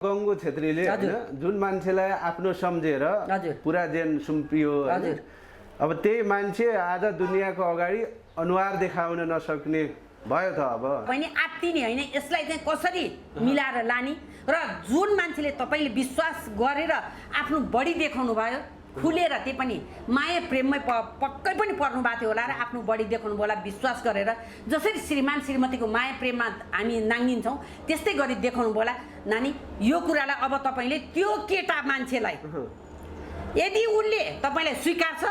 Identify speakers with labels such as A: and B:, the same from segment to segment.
A: गङ्गो छेत्रीले जुन मान्छेलाई आफ्नो सम्झेर पुरा जेन सुम्पियो अब त्यही मान्छे आज दुनियाँको अगाडि अनुहार देखाउन नसक्ने भयो त अब
B: पनि आत्तिने हैन यसलाई चाहिँ कसरी मिलाएर लानी र जुन मान्छेले तपाईले विश्वास गरेर आफ्नो बढी देखाउनु भयो खुलेर त्यही पनि माया प्रेममै पक्कै पनि पर्नु भएको थियो होला र आफ्नो बढी देखाउनु होला विश्वास गरेर जसरी श्रीमान श्रीमतीको माया प्रेममा हामी नाङ्गिन्छौँ त्यस्तै गरी देखाउनु होला नानी यो कुरालाई अब तपाईले त्यो केटा मान्छेलाई यदि उनले तपाईलाई स्वीकार्छ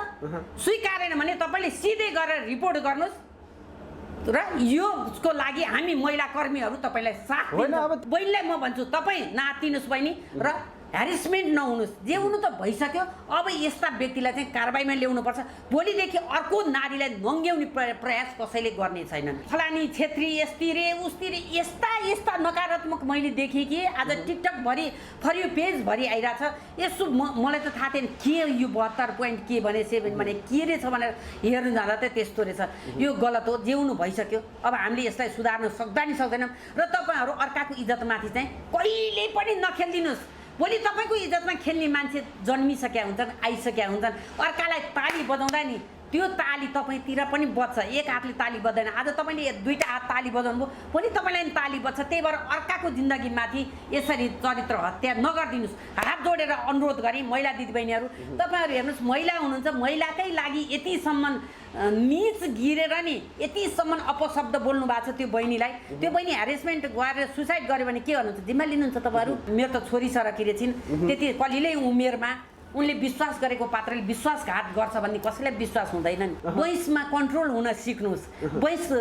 B: स्वीकारेन भने तपाईले सिधै गरेर रिपोर्ट गर्नुस् र योको लागि हामी महिला कर्मीहरू तपाईलाई साथ दिन्छौँ। बहिनीलाई म भन्छु तपाई नातिनुस् बहिनी र ह्यारेसमेन्ट नहुनुस् जे हुनु त भइसक्यो अब यस्ता व्यक्तिलाई चाहिँ कारबाहीमा ल्याउनु पर्छ भोलिदेखि अर्को नारीलाई नङ्ग्याउने प्रयास कसैले गर्ने छैनन्। फलानी क्षेत्री यस्ती रे उस्ती रे यस्ता यस्ता नकारात्मक मैले देखेँ कि आज टिकटक भरि फर यु पेज भरि आइरहेछ यसो मलाई त थाहा थिएन के यो 72 पोइन्ट के भने 7 भने के रहेछ भनेर हेर्नु जाँदा त त्यस्तो रहेछ यो गलत हो जे हुनु भइसक्यो अब हामीले यसलाई सुधार्न सक्दा नि सक्दैनौँ र तपाईहरू अर्काको इज्जतमाथि चाहिँ कहिल्यै पनि नखेल्दिनुस्। भोलि तपाईको इज्जतमा खेल्ने मान्छे जन्मिसकेका हुन्छन् आइसकेका हुन्छन् अर्कालाई ताली बजाउँदा नि त्यो ताली तपाईतिर पनि बज्छ एक हातले ताली बज्दैन आज तपाईले दुईटा हात ताली बजाउनु भयो भोलि तपाईलाई नि ताली बज्छ त्यही भएर अर्काको जिन्दगीमाथि यसरी चरित्र हत्या नगर्दिनुस्। हात जोडेर अनुरोध गरी महिला दिदीबहिनीहरू तपाईहरु हेर्नुस् महिला हुनुहुन्छ महिलाकै लागि यतिसम्म नीच गिरेर नि यतिसम्म अपशब्द बोल्नु भएको छ त्यो बहिनीलाई त्यो बहिनी ह्यारेसमेन्ट गरेर सुसाइड गर्यो भने के गर्नुहुन्छ जिम्मा लिनुहुन्छ तपाईहरु। मेरो त छोरी सरकी छिन् त्यति कलिलै उमेरमा उनले विश्वास गरेको पात्रले विश्वासघात गर्छ भन्ने कसैलाई विश्वास हुँदैन नि। वयसमा कन्ट्रोल हुन सिक्नुस्। वयस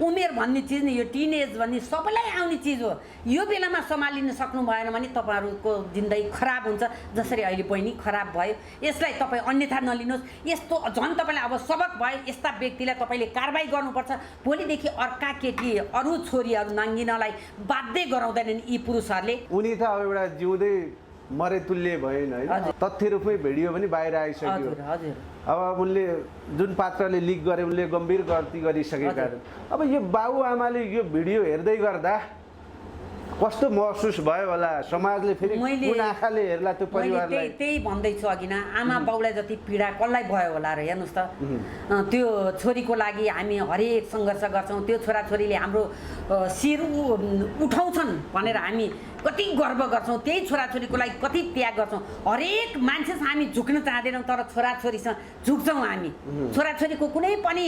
B: उमेर भन्ने चिज नि यो टिनेज भन्ने सबैलाई आउने चिज हो यो बेलामा सम्हालिन सक्नु भएन भने तपाईहरुको जिन्दगी खराब हुन्छ जसरी अहिले बहिनी खराब भयो यसलाई तपाई अन्यथा नलिनुहोस्। यस्तो झन् तपाईलाई अब सबक भयो यस्ता व्यक्तिलाई तपाईले कारबाही गर्नुपर्छ। भोलिदेखि अर्का केटी अरु छोरीहरु नाङ्गिनलाई बाध्य गराउँदैनन् यी पुरुषहरुले।
A: उनी त अब एउटा जिउँदै मरे तुल्य भएन हैन तथ्य रूपमै भिडियो पनि बाहिर आइसक्यो। अब उनले जुन पात्रले लिक गरे उनले गम्भीर गल्ती गरिसकेका अब यो बाबुआमाले यो भिडियो हेर्दै गर्दा कस्तो महसुस भयो होला समाजले फेरि कुन आँखाले हेर्ला त्यो परिवारलाई।
B: त्यही भन्दैछु अघि न आमा बाउलाई जति पीडा कसलाई भयो होला र हेर्नुस् त त्यो छोरीको लागि हामी हरेक सङ्घर्ष गर्छौँ त्यो छोराछोरीले हाम्रो शिर उठाउँछन् भनेर हामी कति गर्व गर्छौँ त्यही छोराछोरीको लागि कति त्याग गर्छौँ हरेक मान्छेसँग हामी झुक्न चाहँदैनौँ तर छोराछोरीसँग झुक्छौँ हामी छोराछोरीको कुनै पनि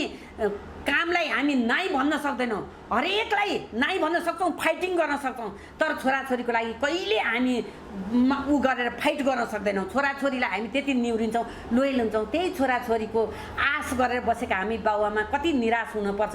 B: कामलाई हामी नाइ भन्न सक्दैनौँ हरेकलाई नाइ भन्न सक्छौँ फाइटिङ गर्न सक्छौँ तर छोराछोरीको लागि कहिले हामी उ गरेर फाइट गर्न सक्दैनौँ। छोराछोरीलाई हामी त्यति निहुरिन्छौँ लोयल हुन्छौँ त्यही छोराछोरीको आश गरेर बसेका हामी बाबुआमा कति निराश हुनुपर्छ।